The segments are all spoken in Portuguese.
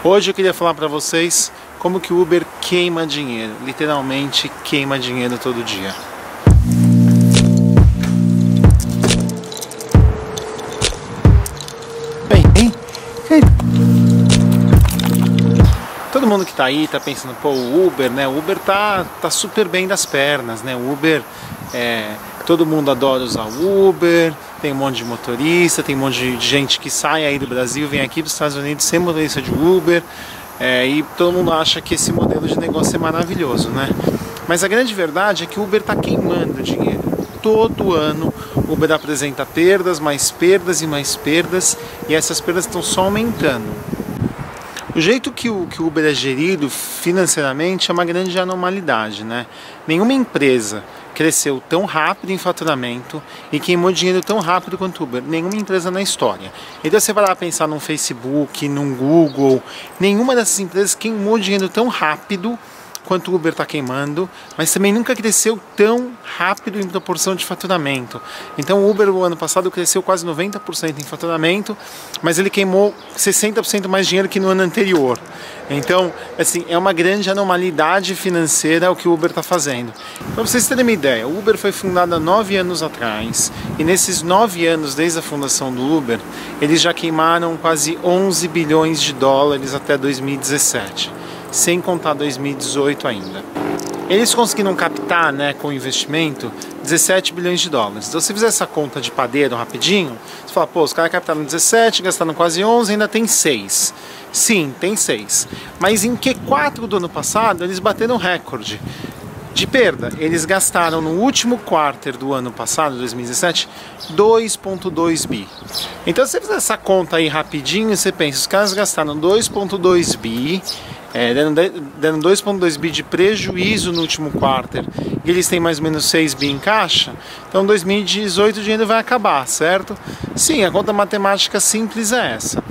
Hoje eu queria falar para vocês como que o Uber queima dinheiro, literalmente queima dinheiro todo dia. Todo mundo que tá aí tá pensando, pô, o Uber, né? O Uber tá super bem das pernas, né? O Uber, todo mundo adora usar o Uber, tem um monte de motorista, tem um monte de gente que sai aí do Brasil, vem aqui para os Estados Unidos sem motorista de Uber, e todo mundo acha que esse modelo de negócio é maravilhoso, né? Mas a grande verdade é que o Uber tá queimando dinheiro. Todo ano o Uber apresenta perdas, mais perdas e mais perdas, e essas perdas estão só aumentando. O jeito que o Uber é gerido financeiramente é uma grande anormalidade, né? Nenhuma empresa cresceu tão rápido em faturamento e queimou dinheiro tão rápido quanto o Uber. Nenhuma empresa na história. Então você vai lá pensar num Facebook, num Google, nenhuma dessas empresas queimou dinheiro tão rápido quanto o Uber está queimando, mas também nunca cresceu tão rápido em proporção de faturamento. Então o Uber, o ano passado, cresceu quase 90% em faturamento, mas ele queimou 60% mais dinheiro que no ano anterior. Então, assim, é uma grande anormalidade financeira o que o Uber está fazendo. Para vocês terem uma ideia, o Uber foi fundado há 9 anos atrás, e nesses 9 anos, desde a fundação do Uber, eles já queimaram quase 11 bilhões de dólares até 2017. Sem contar 2018 ainda. Eles conseguiram captar, né, com o investimento, 17 bilhões de dólares. Então, se fizer essa conta de padeiro rapidinho, você fala, pô, os caras captaram 17, gastaram quase 11, ainda tem 6. Sim, tem 6. Mas em Q4 do ano passado, eles bateram recorde de perda. Eles gastaram no último quarter do ano passado, 2017, 2,2 bi. Então, se você fizer essa conta aí rapidinho, você pensa, os caras gastaram 2,2 bi, dando 2,2 bi de prejuízo no último quarter, e eles têm mais ou menos 6 bi em caixa, então 2018 o dinheiro vai acabar, certo? Sim, a conta matemática simples é essa.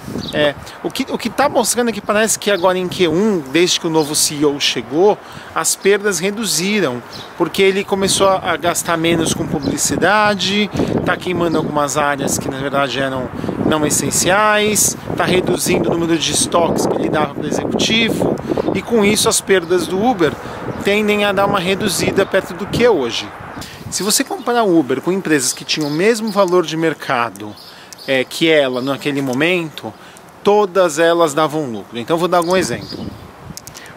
O que está mostrando é que parece que agora em Q1, desde que o novo CEO chegou, as perdas reduziram, porque ele começou a gastar menos com publicidade, está queimando algumas áreas que na verdade eram não essenciais, está reduzindo o número de estoques que ele dava para o executivo, e com isso as perdas do Uber tendem a dar uma reduzida perto do que é hoje. Se você comparar o Uber com empresas que tinham o mesmo valor de mercado que ela naquele momento, todas elas davam lucro. Então vou dar algum exemplo.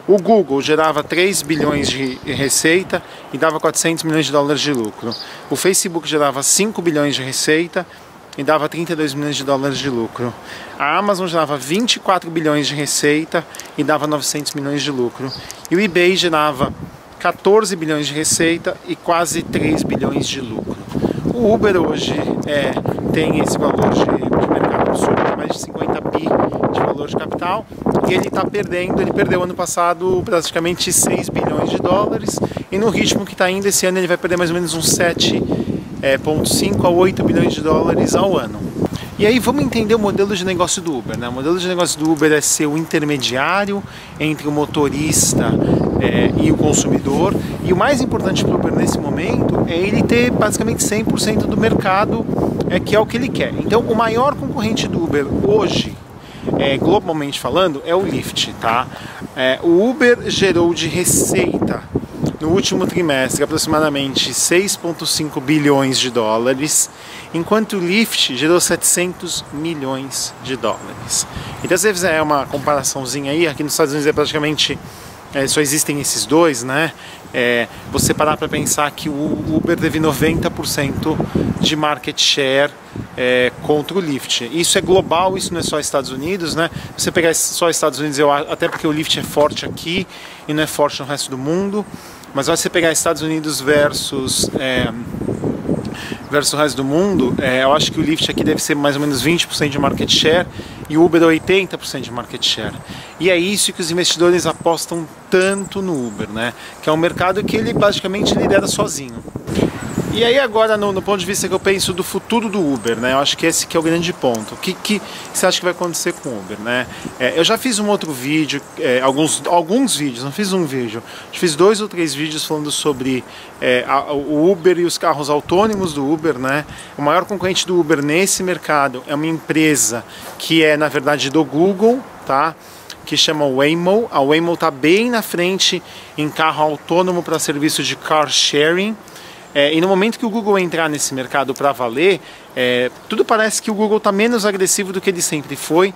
O Google gerava 3 bilhões de receita e dava 400 milhões de dólares de lucro. O Facebook gerava 5 bilhões de receita e dava 32 milhões de dólares de lucro. A Amazon gerava 24 bilhões de receita e dava 900 milhões de lucro. E o eBay gerava 14 bilhões de receita e quase 3 bilhões de lucro. O Uber hoje tem esse valor de mercado absurdo, mais de 50 bi de valor de capital, e ele está perdendo, ele perdeu ano passado praticamente 6 bilhões de dólares, e no ritmo que está indo esse ano ele vai perder mais ou menos uns 7,5 a 8 bilhões de dólares ao ano. E aí vamos entender o modelo de negócio do Uber, né? O modelo de negócio do Uber é ser o intermediário entre o motorista e o consumidor, e o mais importante para o Uber nesse momento é ele ter basicamente 100% do mercado, que é o que ele quer. Então o maior concorrente do Uber hoje, globalmente falando, é o Lyft, tá? O Uber gerou de receita no último trimestre aproximadamente 6,5 bilhões de dólares, enquanto o Lyft gerou 700 milhões de dólares. Então se você fizer uma comparaçãozinha aí, aqui nos Estados Unidos praticamente só existem esses dois, né? Você parar para pensar que o Uber teve 90% de market share contra o Lyft. Isso é global, isso não é só Estados Unidos, né? Você pegar só Estados Unidos, até porque o Lyft é forte aqui e não é forte no resto do mundo, mas se você pegar Estados Unidos versus o resto do mundo, eu acho que o Lyft aqui deve ser mais ou menos 20% de market share e o Uber 80% de market share. E é isso que os investidores apostam tanto no Uber, né? Que é um mercado que ele basicamente lidera sozinho. E aí agora, no ponto de vista que eu penso do futuro do Uber, né? Eu acho que esse que é o grande ponto. O que você acha que vai acontecer com o Uber, né? Eu já fiz um outro vídeo, alguns vídeos, não fiz um vídeo. Eu fiz 2 ou 3 vídeos falando sobre o Uber e os carros autônomos do Uber, né? O maior concorrente do Uber nesse mercado é uma empresa que é, na verdade, do Google, tá? que chama Waymo. A Waymo está bem na frente em carro autônomo para serviço de car sharing. E no momento que o Google entrar nesse mercado para valer, tudo parece que o Google está menos agressivo do que ele sempre foi.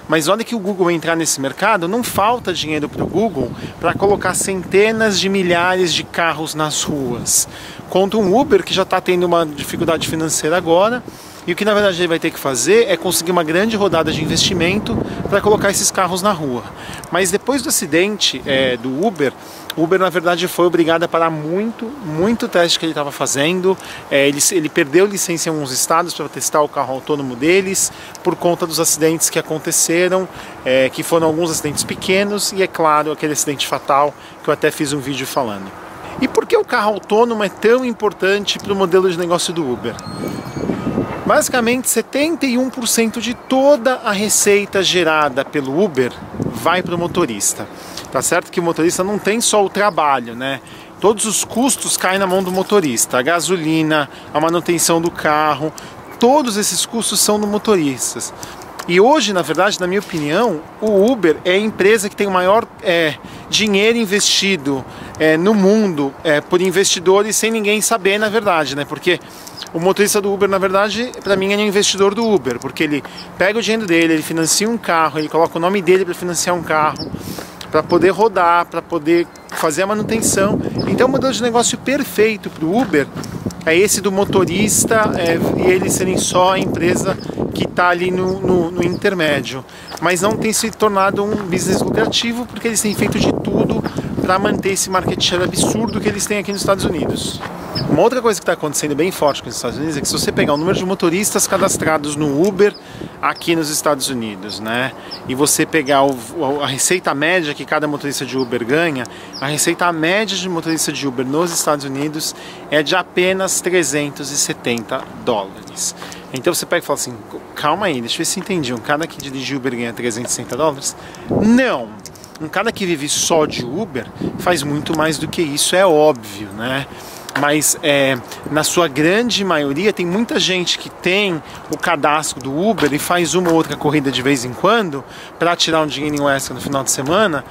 Mas olha que o Google entrar nesse mercado, não falta dinheiro para o Google para colocar centenas de milhares de carros nas ruas. Contra um Uber que já está tendo uma dificuldade financeira agora. E o que na verdade ele vai ter que fazer é conseguir uma grande rodada de investimento para colocar esses carros na rua. Mas depois do acidente do Uber, o Uber na verdade foi obrigado a parar muito teste que ele estava fazendo. Ele perdeu licença em alguns estados para testar o carro autônomo deles por conta dos acidentes que aconteceram, que foram alguns acidentes pequenos e, é claro, aquele acidente fatal que eu até fiz um vídeo falando. E por que o carro autônomo é tão importante para o modelo de negócio do Uber? Basicamente, 71% de toda a receita gerada pelo Uber vai para o motorista. Tá certo que o motorista não tem só o trabalho, né? Todos os custos caem na mão do motorista. A gasolina, a manutenção do carro, todos esses custos são do motorista. E hoje, na verdade, na minha opinião, o Uber é a empresa que tem o maior dinheiro investido no mundo por investidores sem ninguém saber, na verdade, né? Porque o motorista do Uber, na verdade, para mim, é um investidor do Uber, porque ele pega o dinheiro dele, ele financia um carro, ele coloca o nome dele para financiar um carro, para poder rodar, para poder fazer a manutenção. Então, o modelo de negócio perfeito para o Uber é esse do motorista e eles serem só a empresa que está ali no intermédio. Mas não tem se tornado um business lucrativo porque eles têm feito de tudo para manter esse market share absurdo que eles têm aqui nos Estados Unidos. Uma outra coisa que está acontecendo bem forte aqui nos Estados Unidos é que se você pegar o número de motoristas cadastrados no Uber aqui nos Estados Unidos, né, e você pegar a receita média que cada motorista de Uber ganha, a receita média de motorista de Uber nos Estados Unidos é de apenas $370. Então você pega e fala assim, calma aí, deixa eu ver se entendi, um cara que dirige Uber ganha $360? Não! Um cara que vive só de Uber faz muito mais do que isso, é óbvio, né? Mas na sua grande maioria tem muita gente que tem o cadastro do Uber e faz uma ou outra corrida de vez em quando para tirar um dinheirinho extra no final de semana,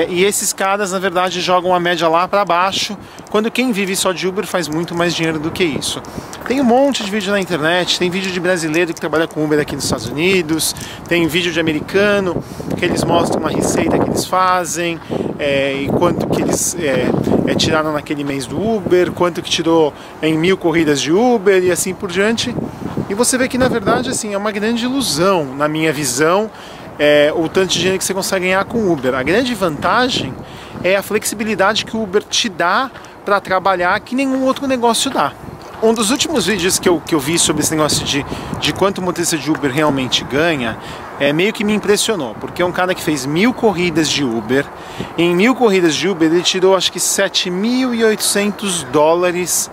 e esses caras na verdade jogam a média lá para baixo, quando quem vive só de Uber faz muito mais dinheiro do que isso. Tem um monte de vídeo na internet, tem vídeo de brasileiro que trabalha com Uber aqui nos Estados Unidos, tem vídeo de americano que eles mostram uma receita que eles fazem, e quanto que eles tiraram naquele mês do Uber, quanto que tirou em 1000 corridas de Uber e assim por diante. E você vê que na verdade assim, é uma grande ilusão, na minha visão, o tanto de dinheiro que você consegue ganhar com o Uber. A grande vantagem é a flexibilidade que o Uber te dá para trabalhar que nenhum outro negócio dá. Um dos últimos vídeos que eu vi sobre esse negócio de quanto o motorista de Uber realmente ganha, meio que me impressionou, porque é um cara que fez 1000 corridas de Uber. Em 1000 corridas de Uber ele tirou acho que $7.800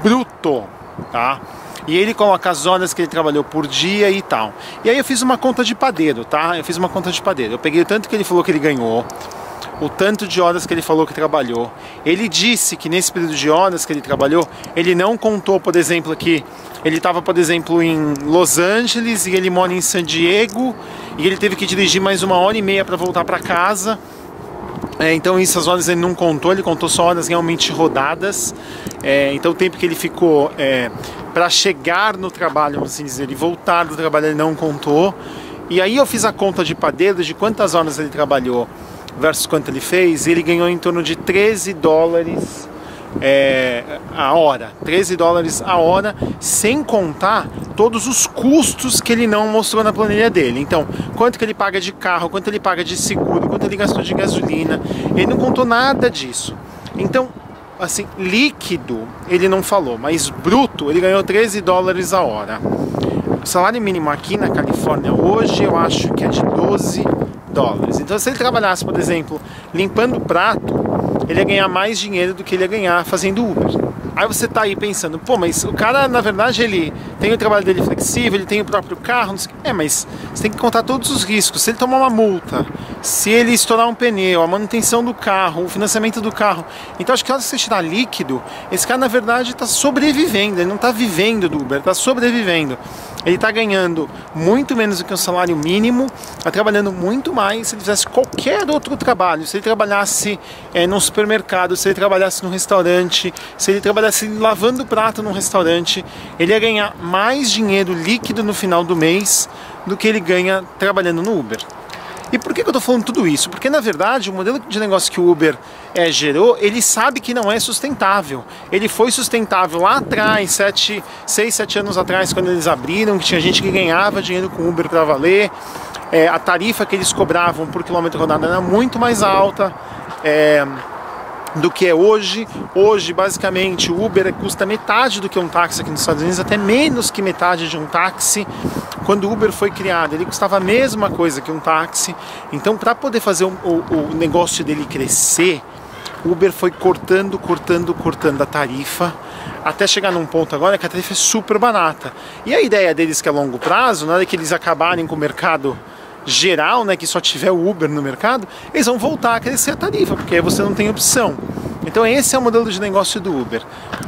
bruto, tá? E ele coloca as horas que ele trabalhou por dia e tal. E aí eu fiz uma conta de padeiro, tá? Eu fiz uma conta de padeiro. Eu peguei o tanto que ele falou que ele ganhou, o tanto de horas que ele falou que trabalhou. Ele disse que nesse período de horas que ele trabalhou, ele não contou, por exemplo, que ele estava, por exemplo, em Los Angeles e ele mora em San Diego e ele teve que dirigir mais 1h30 para voltar para casa. Então essas horas ele não contou, ele contou só horas realmente rodadas. Então o tempo que ele ficou para chegar no trabalho, vamos assim dizer, e voltar do trabalho ele não contou. E aí eu fiz a conta de padeiro de quantas horas ele trabalhou versus quanto ele fez, e ele ganhou em torno de $13 a hora. $13 a hora, sem contar todos os custos que ele não mostrou na planilha dele. Então, quanto que ele paga de carro, quanto ele paga de seguro, quanto ele gastou de gasolina, ele não contou nada disso. Então, assim, líquido ele não falou, mas bruto ele ganhou $13 a hora. O salário mínimo aqui na Califórnia hoje eu acho que é de $12. Então se ele trabalhasse, por exemplo, limpando o prato, ele ia ganhar mais dinheiro do que ele ia ganhar fazendo Uber. Aí você tá aí pensando, pô, mas o cara na verdade ele tem o trabalho dele flexível, ele tem o próprio carro, não sei, mas você tem que contar todos os riscos. Se ele tomar uma multa, se ele estourar um pneu, a manutenção do carro, o financiamento do carro. Então acho que na hora que você tirar líquido, esse cara na verdade está sobrevivendo, ele não está vivendo do Uber, está sobrevivendo. Ele está ganhando muito menos do que um salário mínimo, está trabalhando muito mais se ele fizesse qualquer outro trabalho. Se ele trabalhasse num supermercado, se ele trabalhasse num restaurante, se ele trabalhasse lavando prato num restaurante, ele ia ganhar mais dinheiro líquido no final do mês do que ele ganha trabalhando no Uber. E por que eu estou falando tudo isso? Porque na verdade o modelo de negócio que o Uber gerou, ele sabe que não é sustentável. Ele foi sustentável lá atrás, 6, 7 anos atrás, quando eles abriram, que tinha gente que ganhava dinheiro com o Uber para valer. A tarifa que eles cobravam por quilômetro rodado era muito mais alta do que é hoje. Hoje, basicamente, o Uber custa metade do que um táxi aqui nos Estados Unidos, até menos que metade de um táxi. Quando o Uber foi criado, ele custava a mesma coisa que um táxi. Então, para poder fazer o negócio dele crescer, o Uber foi cortando a tarifa, até chegar num ponto agora que a tarifa é super barata. E a ideia deles que a longo prazo, na hora que eles acabarem com o mercado geral, né, que só tiver o Uber no mercado, eles vão voltar a crescer a tarifa, porque aí você não tem opção. Então esse é o modelo de negócio do Uber.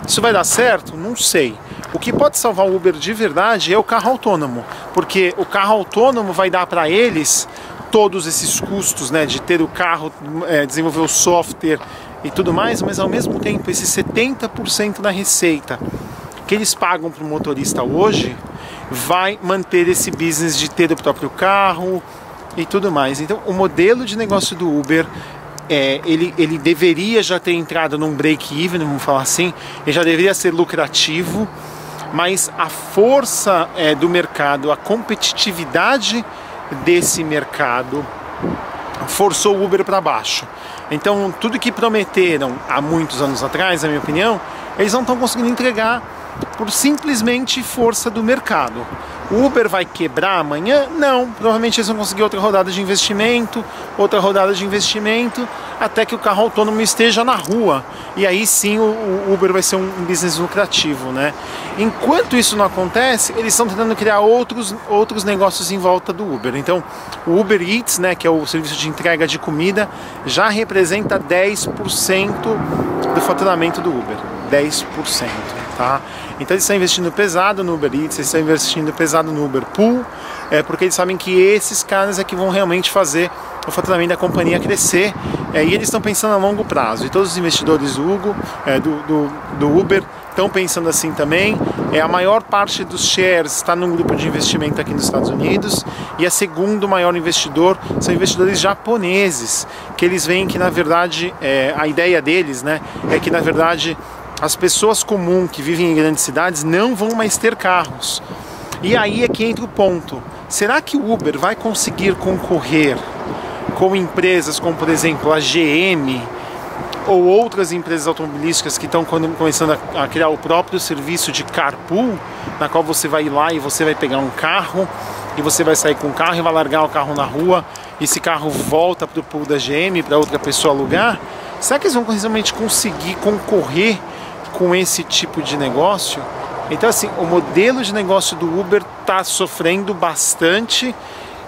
Isso vai dar certo? Não sei. O que pode salvar o Uber de verdade é o carro autônomo, porque o carro autônomo vai dar para eles todos esses custos, né, de ter o carro, desenvolver o software e tudo mais, mas ao mesmo tempo esse 70% da receita que eles pagam para o motorista hoje vai manter esse business de ter o próprio carro e tudo mais. Então o modelo de negócio do Uber, ele deveria já ter entrado num break-even, vamos falar assim, ele já deveria ser lucrativo, mas a força do mercado, a competitividade desse mercado forçou o Uber para baixo. Então tudo que prometeram há muitos anos atrás, na minha opinião, eles não estão conseguindo entregar por simplesmente força do mercado. O Uber vai quebrar amanhã? Não, provavelmente eles vão conseguir outra rodada de investimento, até que o carro autônomo esteja na rua, e aí sim o Uber vai ser um business lucrativo, né? Enquanto isso não acontece, eles estão tentando criar outros negócios em volta do Uber. Então o Uber Eats, né, que é o serviço de entrega de comida, já representa 10% do faturamento do Uber, 10%, tá? Então eles estão investindo pesado no Uber Eats, eles estão investindo pesado no Uber Pool, porque eles sabem que esses caras é que vão realmente fazer o faturamento da companhia crescer, e eles estão pensando a longo prazo. E todos os investidores do Uber estão pensando assim também. A maior parte dos shares está num grupo de investimento aqui nos Estados Unidos, e a segundo maior investidor são investidores japoneses, que eles veem que na verdade a ideia deles, né, é que na verdade as pessoas comuns que vivem em grandes cidades não vão mais ter carros. E aí é que entra o ponto. Será que o Uber vai conseguir concorrer com empresas como, por exemplo, a GM ou outras empresas automobilísticas que estão começando a criar o próprio serviço de carpool, na qual você vai ir lá e você vai pegar um carro e você vai sair com o carro e vai largar o carro na rua e esse carro volta para o pool da GM para outra pessoa alugar? Será que eles vão realmente conseguir concorrer com esse tipo de negócio? Então assim, o modelo de negócio do Uber está sofrendo bastante.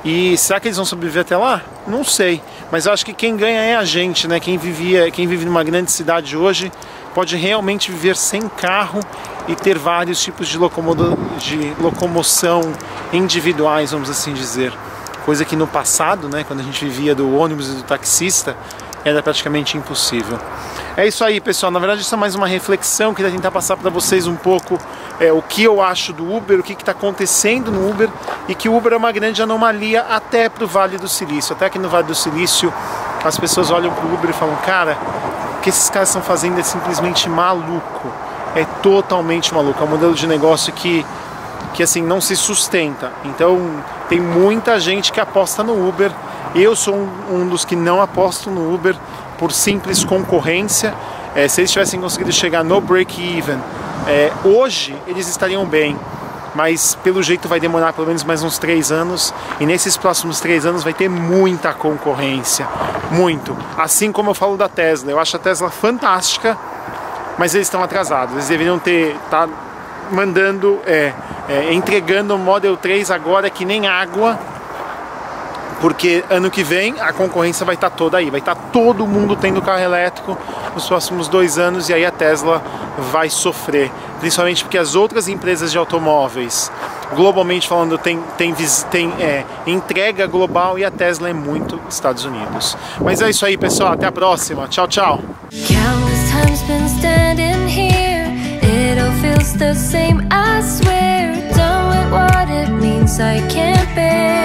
E será que eles vão sobreviver até lá? Não sei, mas eu acho que quem ganha é a gente, né? Quem vive numa grande cidade hoje pode realmente viver sem carro e ter vários tipos de locomoção individuais, vamos assim dizer. Coisa que no passado, né, quando a gente vivia do ônibus e do taxista, era praticamente impossível. É isso aí, pessoal. Na verdade, isso é mais uma reflexão. Queria tentar passar para vocês um pouco o que eu acho do Uber, o que está acontecendo no Uber, e que o Uber é uma grande anomalia até para o Vale do Silício. Até que no Vale do Silício as pessoas olham para o Uber e falam: cara, o que esses caras estão fazendo é simplesmente maluco. É totalmente maluco. É um modelo de negócio que assim, não se sustenta. Então tem muita gente que aposta no Uber. Eu sou um dos que não aposto no Uber por simples concorrência. Se eles tivessem conseguido chegar no break-even, hoje eles estariam bem, mas pelo jeito vai demorar pelo menos mais uns 3 anos, e nesses próximos 3 anos vai ter muita concorrência, muito. Assim como eu falo da Tesla, eu acho a Tesla fantástica, mas eles estão atrasados. Eles deveriam estar mandando entregando o Model 3 agora que nem água, porque ano que vem a concorrência vai estar toda aí, vai estar todo mundo tendo carro elétrico nos próximos 2 anos, e aí a Tesla vai sofrer, principalmente porque as outras empresas de automóveis, globalmente falando, tem entrega global, e a Tesla é muito Estados Unidos. Mas é isso aí, pessoal, até a próxima, tchau, tchau! The same, I swear, done with what it means I can't bear.